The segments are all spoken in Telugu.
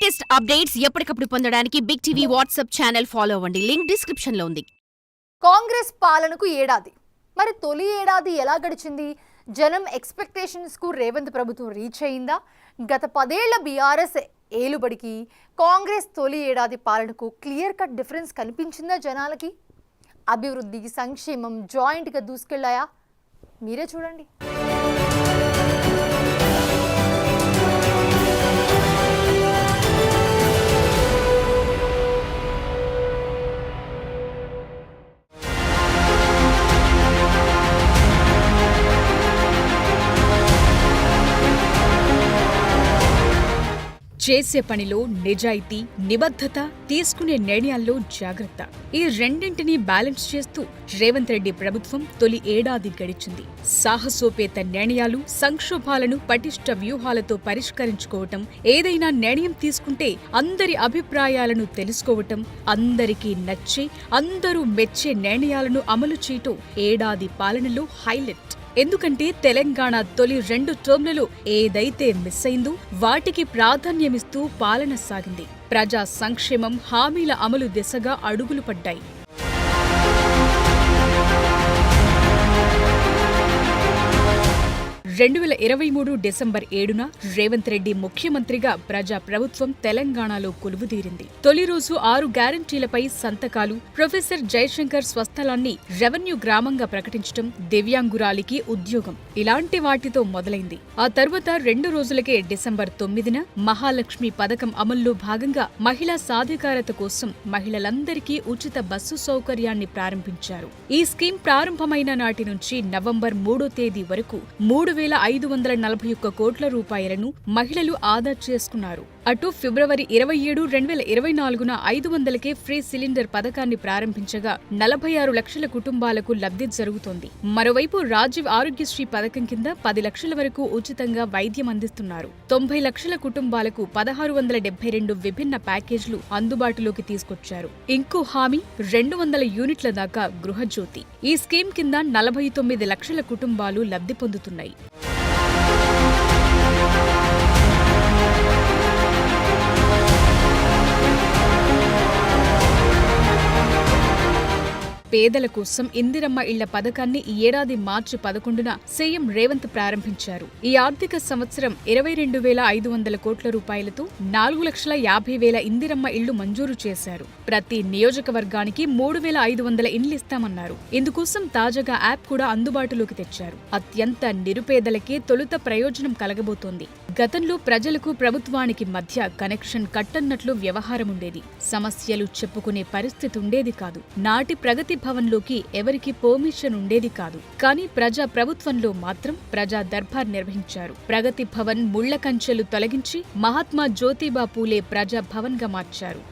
లేటెస్ట్ అప్డేట్స్ ఎప్పటికప్పుడు పొందడానికి big TV WhatsApp channel follow అవ్వండి. లింక్ డిస్క్రిప్షన్ లో ఉంది. కాంగ్రెస్ పాలనకు ఏడాది. మరి తొలి ఏడాది ఎలా గడిచింది? జనం ఎక్స్పెక్టేషన్స్ కు రేవంత్ ప్రభుత్వం రీచ్ అయిందా? గత 10 ఏళ్ల బీఆర్ఎస్ ఏలుబడికి కాంగ్రెస్ తొలి ఏడాది పాలనకు క్లియర్ కట్ డిఫరెన్స్ కనిపించిందా జనాలకి? అభివృద్ధి, సంక్షేమం జాయింట్ గా దూసుకెళ్లాయా? మీరే చూడండి. చేసే పనిలో నిజాయితీ, నిబద్ధత, తీసుకునే నిర్ణయాల్లో జాగ్రత్త, ఈ రెండింటినీ బ్యాలెన్స్ చేస్తూ రేవంత్ రెడ్డి ప్రభుత్వం తొలి ఏడాది గడిచింది. సాహసోపేత నిర్ణయాలు, సంక్షోభాలను పటిష్ట వ్యూహాలతో పరిష్కరించుకోవటం, ఏదైనా నిర్ణయం తీసుకుంటే అందరి అభిప్రాయాలను తెలుసుకోవటం, అందరికీ నచ్చే, అందరూ మెచ్చే నిర్ణయాలను అమలు చేయటం ఏడాది పాలనలో హైలైట్. ఎందుకంటే తెలంగాణ తొలి 2 టర్మ్లలో ఏదైతే మిస్ అయిందో వాటికి ప్రాధాన్యమిస్తూ పాలన సాగింది. ప్రజా సంక్షేమం, హామీల అమలు దిశగా అడుగులు పడ్డాయి. 2023 డిసెంబర్ 7న రేవంత్ రెడ్డి ముఖ్యమంత్రిగా ప్రజా ప్రభుత్వం తెలంగాణలో కొలువుదీరింది. తొలి రోజు 6 గ్యారంటీలపై సంతకాలు, ప్రొఫెసర్ జయశంకర్ స్వస్థలాన్ని రెవెన్యూ గ్రామంగా ప్రకటించడం, దివ్యాంగురాలికి ఉద్యోగం, ఇలాంటి వాటితో మొదలైంది. ఆ తర్వాత 2 రోజులకే డిసెంబర్ 9న మహాలక్ష్మి పథకం అమల్లో భాగంగా మహిళా సాధికారత కోసం మహిళలందరికీ ఉచిత బస్సు సౌకర్యాన్ని ప్రారంభించారు. ఈ స్కీమ్ ప్రారంభమైన నాటి నుంచి నవంబర్ 3వ తేదీ వరకు 3,541 కోట్ల రూపాయలను మహిళలు ఆదా చేసుకున్నారు. అటు ఫిబ్రవరి 27, 2024న 500కే ఫ్రీ సిలిండర్ పథకాన్ని ప్రారంభించగా 46 లక్షల కుటుంబాలకు లబ్ధి జరుగుతోంది. మరోవైపు రాజీవ్ ఆరోగ్యశ్రీ పథకం కింద 10 లక్షల వరకు ఉచితంగా వైద్యం అందిస్తున్నారు. 90 లక్షల కుటుంబాలకు 1672 విభిన్న ప్యాకేజీలు అందుబాటులోకి తీసుకొచ్చారు. ఇంకో హామీ 200 యూనిట్ల దాకా గృహజ్యోతి. ఈ స్కీమ్ కింద 49 లక్షల కుటుంబాలు లబ్ధి పొందుతున్నాయి. పేదల కోసం ఇందిరమ్మ ఇళ్ల పథకాన్ని ఈ ఏడాది మార్చి 11న సీఎం రేవంత్ ప్రారంభించారు. ఈ ఆర్థిక సంవత్సరం 22,500 కోట్ల రూపాయలతో 4,50,000 ఇందిరమ్మ ఇళ్లు మంజూరు చేశారు. ప్రతి నియోజకవర్గానికి 3,500 ఇండ్లిస్తామన్నారు. ఇందుకోసం తాజాగా యాప్ కూడా అందుబాటులోకి తెచ్చారు. అత్యంత నిరుపేదలకే తొలుత ప్రయోజనం కలగబోతోంది. గతంలో ప్రజలకు ప్రభుత్వానికి మధ్య కనెక్షన్ కట్టన్నట్లు వ్యవహారముండేది. సమస్యలు చెప్పుకునే పరిస్థితి ఉండేది కాదు. నాటి ప్రగతి భవన్లోకి ఎవరికి పర్మిషన్ ఉండేది కాదు. కానీ ప్రజా ప్రభుత్వంలో మాత్రం ప్రజా దర్బార్ నిర్వహించారు. ప్రగతి భవన్ ముళ్ల కంచెలు తొలగించి మహాత్మా జ్యోతిబా పూలే ప్రజా భవన్ గా మార్చారు.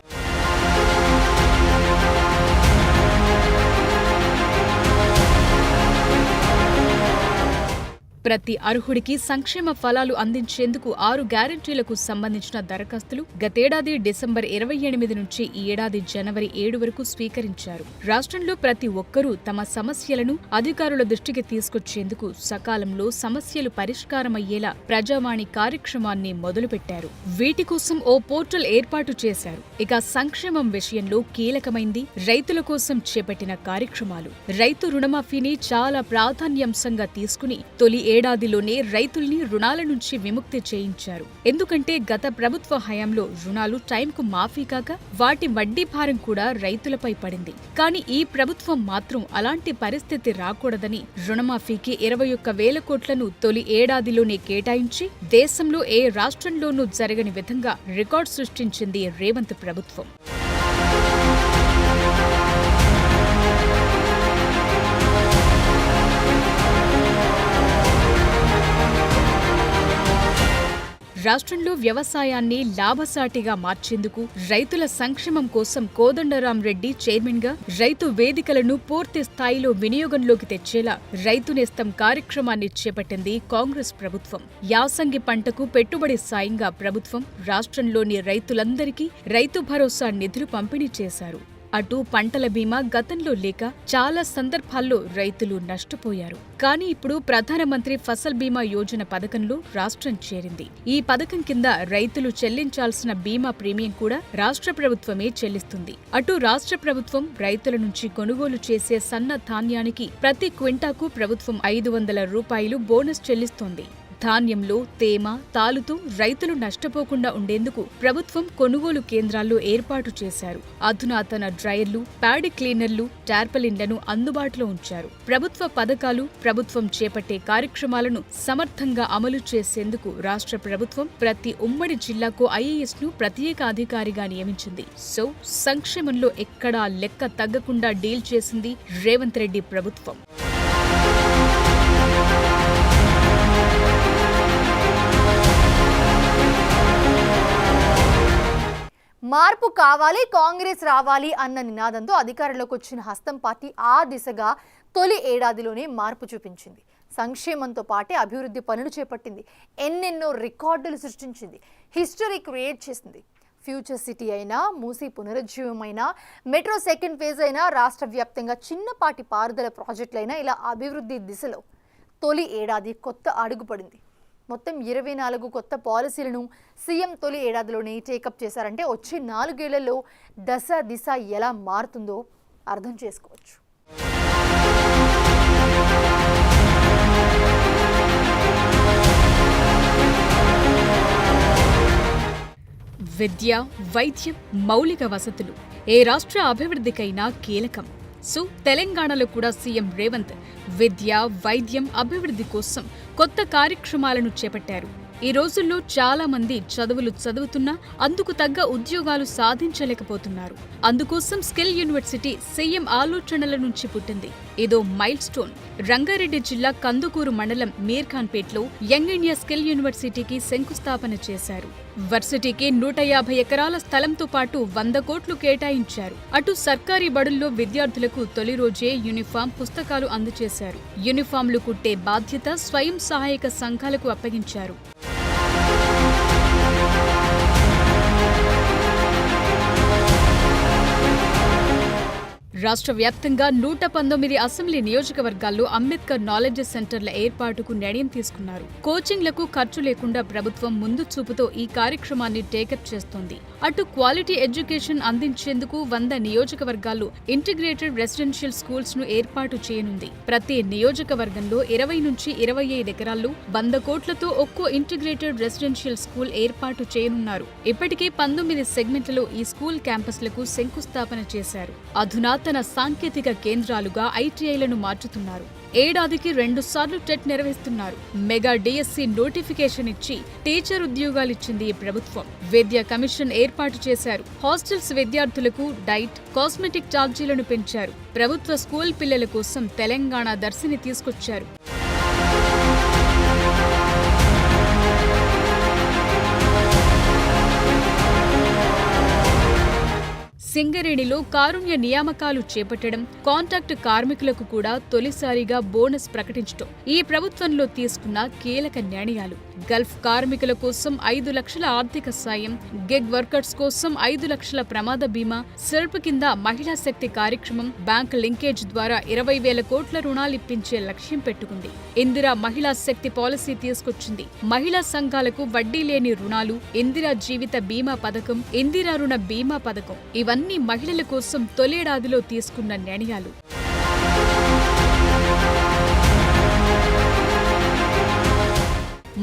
ప్రతి అర్హుడికి సంక్షేమ ఫలాలు అందించేందుకు 6 గ్యారంటీలకు సంబంధించిన దరఖాస్తులు గతేడాది డిసెంబర్ 28 నుంచి ఈ ఏడాది జనవరి 7 వరకు స్వీకరించారు. రాష్ట్రంలో ప్రతి ఒక్కరూ తమ సమస్యలను అధికారుల దృష్టికి తీసుకొచ్చేందుకు సకాలంలో సమస్యలు పరిష్కారమయ్యేలా ప్రజావాణి కార్యక్రమాన్ని మొదలుపెట్టారు. వీటి కోసం ఓ పోర్టల్ ఏర్పాటు చేశారు. ఇక సంక్షేమం విషయంలో కీలకమైంది రైతుల కోసం చేపట్టిన కార్యక్రమాలు. రైతు రుణమాఫీని చాలా ప్రాధాన్యాంశంగా తీసుకుని తొలి ఏడాదిలోనే రైతుల్ని రుణాల నుంచి విముక్తి చేయించారు. ఎందుకంటే గత ప్రభుత్వ హయాంలో రుణాలు టైంకు మాఫీ కాక వాటి వడ్డీ భారం కూడా రైతులపై పడింది. కానీ ఈ ప్రభుత్వం మాత్రం అలాంటి పరిస్థితి రాకూడదని రుణమాఫీకి 21,000 కోట్లను తొలి ఏడాదిలోనే కేటాయించి దేశంలో ఏ రాష్ట్రంలోనూ జరగని విధంగా రికార్డు సృష్టించింది రేవంత్ ప్రభుత్వం. రాష్ట్రంలో వ్యవసాయాన్ని లాభసాటిగా మార్చేందుకు రైతుల సంక్షేమం కోసం కోదండరాం రెడ్డి చైర్మన్ గా రైతు వేదికలను పూర్తి స్థాయిలో వినియోగంలోకి తెచ్చేలా రైతు నేస్తం కార్యక్రమాన్ని చేపట్టింది కాంగ్రెస్ ప్రభుత్వం. యాసంగి పంటకు పెట్టుబడి సాయంగా ప్రభుత్వం రాష్ట్రంలోని రైతులందరికీ రైతు భరోసా నిధులు పంపిణీ చేశారు. అటు పంటల బీమా గతంలో లేక చాలా సందర్భాల్లో రైతులు నష్టపోయారు. కానీ ఇప్పుడు ప్రధానమంత్రి ఫసల్ బీమా యోజన పథకంలో రాష్ట్రం చేరింది. ఈ పథకం కింద రైతులు చెల్లించాల్సిన బీమా ప్రీమియం కూడా రాష్ట్ర ప్రభుత్వమే చెల్లిస్తుంది. అటు రాష్ట్ర ప్రభుత్వం రైతుల నుంచి కొనుగోలు చేసే సన్న ధాన్యానికి ప్రతి క్వింటాకు ప్రభుత్వం 500 రూపాయలు బోనస్ చెల్లిస్తోంది. ధాన్యంలో తేమ, తాలుతో రైతులు నష్టపోకుండా ఉండేందుకు ప్రభుత్వం కొనుగోలు కేంద్రాల్లో ఏర్పాటు చేశారు. అధునాతన డ్రైయర్లు, ప్యాడీ క్లీనర్లు, టార్పలిన్లను అందుబాటులో ఉంచారు. ప్రభుత్వ పథకాలు, ప్రభుత్వం చేపట్టే కార్యక్రమాలను సమర్థంగా అమలు చేసేందుకు రాష్ట్ర ప్రభుత్వం ప్రతి ఉమ్మడి జిల్లాకు ఐఏఎస్ను ప్రత్యేక అధికారిగా నియమించింది. సో సంక్షేమంలో ఎక్కడా లెక్క తగ్గకుండా డీల్ చేసింది రేవంత్ రెడ్డి ప్రభుత్వం. మార్పు కావాలి, కాంగ్రెస్ రావాలి అన్న నినాదంతో అధికారంలోకి వచ్చిన హస్తం పార్టీ ఆ దిశగా తొలి ఏడాదిలోనే మార్పు చూపించింది. సంక్షేమంతో పాటే అభివృద్ధి పనులు చేపట్టింది. ఎన్నెన్నో రికార్డులు సృష్టించింది. హిస్టరీ క్రియేట్ చేసింది. ఫ్యూచర్ సిటీ అయినా, మూసీ పునరుజ్జీవం అయినా, మెట్రో సెకండ్ ఫేజ్ అయినా, రాష్ట్ర వ్యాప్తంగా చిన్నపాటి పారుదల ప్రాజెక్టులైనా ఇలా అభివృద్ధి దిశలో తొలి ఏడాది కొత్త అడుగుపడింది. మొత్తం 24 కొత్త పాలసీలను సీఎం తొలి ఏడాదిలోనే టేకప్ చేశారంటే వచ్చే 4 ఏళ్లలో దశ దిశ ఎలా మారుతుందో అర్థం చేసుకోవచ్చు. విద్య, వైద్యం, మౌలిక వసతులు ఏ రాష్ట్ర అభివృద్ధికైనా కీలకం. సో తెలంగాణలో కూడా సీఎం రేవంత్ విద్య, వైద్యం, అభివృద్ధి కోసం కొత్త కార్యక్రమాలను చేపట్టారు. ఈ రోజుల్లో చాలా మంది చదువులు చదువుతున్నా అందుకు తగ్గ ఉద్యోగాలు సాధించలేకపోతున్నారు. అందుకోసం స్కిల్ యూనివర్సిటీ సీఎం ఆలోచనల నుంచి పుట్టింది. ఇదో మైల్ స్టోన్. రంగారెడ్డి జిల్లా కందుకూరు మండలం మీర్ఖాన్పేట్లో యంగ్ ఇండియా స్కిల్ యూనివర్సిటీకి శంకుస్థాపన చేశారు. వర్సిటీకి 150 ఎకరాల స్థలంతో పాటు 100 కోట్లు కేటాయించారు. అటు సర్కారీ బడుల్లో విద్యార్థులకు తొలి రోజే యూనిఫామ్, పుస్తకాలు అందజేశారు. యూనిఫామ్లు కుట్టే బాధ్యత స్వయం సహాయక సంఘాలకు అప్పగించారు. రాష్ట్ర వ్యాప్తంగా 119 అసెంబ్లీ నియోజకవర్గాల్లో అంబేద్కర్ నాలెడ్జ్ సెంటర్ల ఏర్పాటుకు నిర్ణయం తీసుకున్నారు. కోచింగ్లకు ఖర్చు లేకుండా ప్రభుత్వం ముందు చూపుతో ఈ కార్యక్రమాన్ని టేకప్ చేస్తోంది. అటు క్వాలిటీ ఎడ్యుకేషన్ అందించేందుకు 100 నియోజకవర్గాల్లో ఇంటిగ్రేటెడ్ రెసిడెన్షియల్ స్కూల్స్ ను ఏర్పాటు చేయనుంది. ప్రతి నియోజకవర్గంలో 20 నుంచి 25 ఎకరాల్లో 100 కోట్లతో ఒక్కో ఇంటిగ్రేటెడ్ రెసిడెన్షియల్ స్కూల్ ఏర్పాటు చేయనున్నారు. ఇప్పటికే 19 సెగ్మెంట్లలో ఈ స్కూల్ క్యాంపస్లకు శంకుస్థాపన చేశారు. అధునాతన సాంకేతిక కేంద్రాలుగా ఐటీఐలను మార్చుతున్నారు. ఏడాదికి 2 సార్లు టెట్ నిర్వహిస్తున్నారు. మెగా డిఎస్సి నోటిఫికేషన్ ఇచ్చి టీచర్ ఉద్యోగాలిచ్చింది ఈ ప్రభుత్వం. విద్యా కమిషన్ ఏర్పాటు చేశారు. హాస్టల్స్ విద్యార్థులకు డైట్, కాస్మెటిక్ ఛార్జీలను పెంచారు. ప్రభుత్వ స్కూల్ పిల్లల కోసం తెలంగాణ దర్శిని తీసుకొచ్చారు. సింగరేణిలో కారుణ్య నియామకాలు చేపట్టడం, కాంట్రాక్ట్ కార్మికులకు కూడా తొలిసారిగా బోనస్ ప్రకటించడం ఈ ప్రభుత్వంలో తీసుకున్న కీలక నిర్ణయాలు. గల్ఫ్ కార్మికుల కోసం 5 లక్షల ఆర్థిక సాయం, గిగ్ వర్కర్స్ కోసం 5 లక్షల ప్రమాద బీమా, సెర్ప్ కింద మహిళా శక్తి కార్యక్రమం, బ్యాంక్ లింకేజ్ ద్వారా 20,000 కోట్ల రుణాలిప్పించే లక్ష్యం పెట్టుకుంది. ఇందిరా మహిళా శక్తి పాలసీ తీసుకొచ్చింది. మహిళా సంఘాలకు వడ్డీ లేని రుణాలు, ఇందిరా జీవిత బీమా పథకం, ఇందిరా రుణ బీమా పథకం ఇవన్నీ మహిళల కోసం తొలేడాదిలో తీసుకున్న నిర్ణయాలు.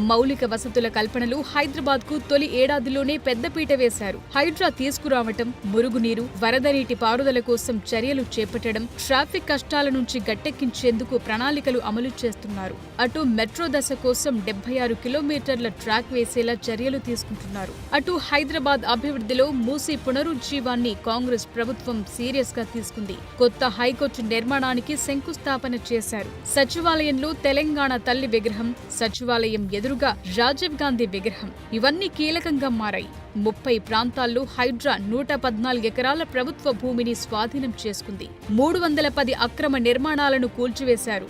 మౌలిక వసతుల కల్పనలో హైదరాబాద్కు తొలి ఏడాదిలోనే పెద్దపీట వేశారు. హైడ్రా తీసుకురావటం, మురుగునీరు, వరద నీటి పారుదల కోసం చర్యలు చేపట్టడం, ట్రాఫిక్ కష్టాల నుంచి గట్టెక్కించేందుకు ప్రణాళికలు అమలు చేస్తున్నారు. అటు మెట్రో దశ కోసం 76 కిలోమీటర్ల ట్రాక్ వేసేలా చర్యలు తీసుకుంటున్నారు. అటు హైదరాబాద్ అభివృద్ధిలో మూసీ పునరుజ్జీవాన్ని కాంగ్రెస్ ప్రభుత్వం సీరియస్ గా తీసుకుంది. కొత్త హైకోర్టు నిర్మాణానికి శంకుస్థాపన చేశారు. సచివాలయంలో తెలంగాణ తల్లి విగ్రహం, సచివాలయం ఎదురుగా రాజీవ్ గాంధీ విగ్రహం ఇవన్నీ కీలకంగా మారాయి. 30 ప్రాంతాల్లో హైడ్రా 114 ఎకరాల ప్రభుత్వ భూమిని స్వాధీనం చేసుకుంది. 310 అక్రమ నిర్మాణాలను కూల్చివేశారు.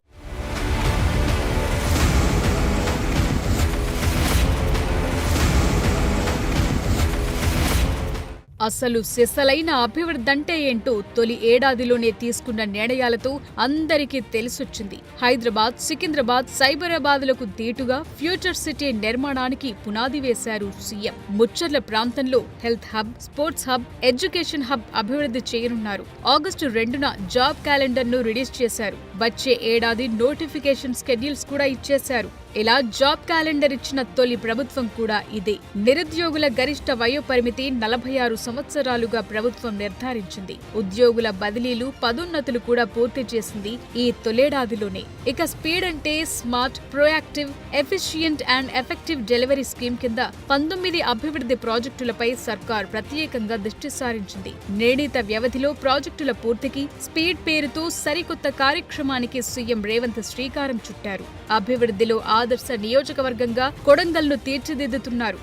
అసలు సిసలైన అభివృద్ధంటే ఏంటో తొలి ఏడాదిలోనే తీసుకున్న నిర్ణయాలతో అందరికీ తెలిసొచ్చింది. హైదరాబాద్, సికింద్రాబాద్, సైబరాబాద్లకు దీటుగా ఫ్యూచర్ సిటీ నిర్మాణానికి పునాది వేశారు సీఎం. ముచ్చర్ల ప్రాంతంలో health hub, sports hub, education hub అభివృద్ధి చేయనున్నారు. ఆగస్టు 2న జాబ్ క్యాలెండర్ ను రిలీజ్ చేశారు. వచ్చే ఏడాది నోటిఫికేషన్ షెడ్యూల్స్ కూడా ఇచ్చేశారు. ఇలా జాబ్ క్యాలెండర్ ఇచ్చిన తొలి ప్రభుత్వం కూడా ఇదే. నిరుద్యోగుల గరిష్ట వయోపరిమితి 46 సంవత్సరాలుగా ప్రభుత్వం నిర్ధారించింది. ఉద్యోగుల బదిలీలు, పదోన్నతులు కూడా పూర్తి చేసింది ఈ తొలేడాదిలోనే. ఇక స్పీడ్ అంటే smart, proactive, efficient and effective delivery scheme కింద 19 అభివృద్ధి ప్రాజెక్టులపై సర్కార్ ప్రత్యేకంగా దృష్టి సారించింది. నిర్ణీత వ్యవధిలో ప్రాజెక్టుల పూర్తికి స్పీడ్ పేరుతో సరికొత్త కార్యక్రమానికి సీఎం రేవంత్ శ్రీకారం చుట్టారు. అభివృద్ధిలో ఆదర్శ నియోజకవర్గంగా కొడంగల్ను తీర్చిదిద్దుతున్నారు.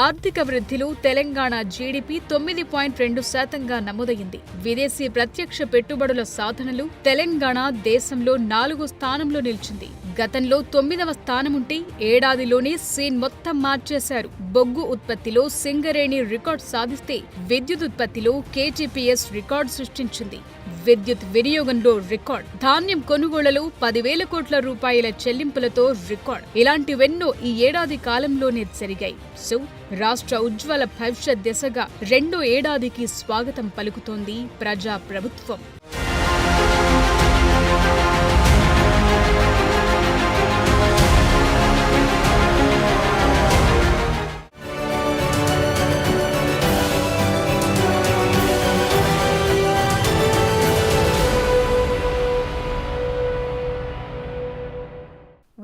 ఆర్థిక వృద్ధిలో తెలంగాణ జీడీపీ 9.2% నమోదైంది. విదేశీ ప్రత్యక్ష పెట్టుబడుల సాధనలు తెలంగాణ దేశంలో 4వ స్థానంలో నిలిచింది. గతంలో 9వ స్థానముంటే ఏడాదిలోనే సీన్ మొత్తం మార్చేశారు. బొగ్గు ఉత్పత్తిలో సింగరేణి రికార్డు సాధిస్తే విద్యుత్ ఉత్పత్తిలో కేటీపీఎస్ రికార్డు సృష్టించింది. విద్యుత్ వినియోగంలో రికార్డ్, ధాన్యం కొనుగోళ్లలో 10,000 కోట్ల రూపాయల చెల్లింపులతో రికార్డ్. ఇలాంటివెన్నో ఈ ఏడాది కాలంలోనే జరిగాయి. సో రాష్ట్ర ఉజ్వల భవిష్యత్ దిశగా 2వ ఏడాదికి స్వాగతం పలుకుతోంది ప్రజా ప్రభుత్వం.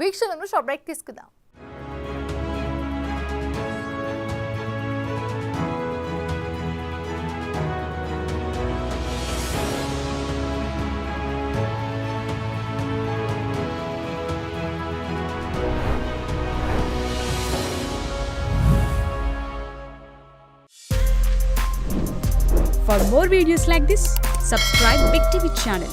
వీక్షణను షార్ట్ బ్రేక్ తీసుకుందాం. For more videos like this, subscribe Big TV channel.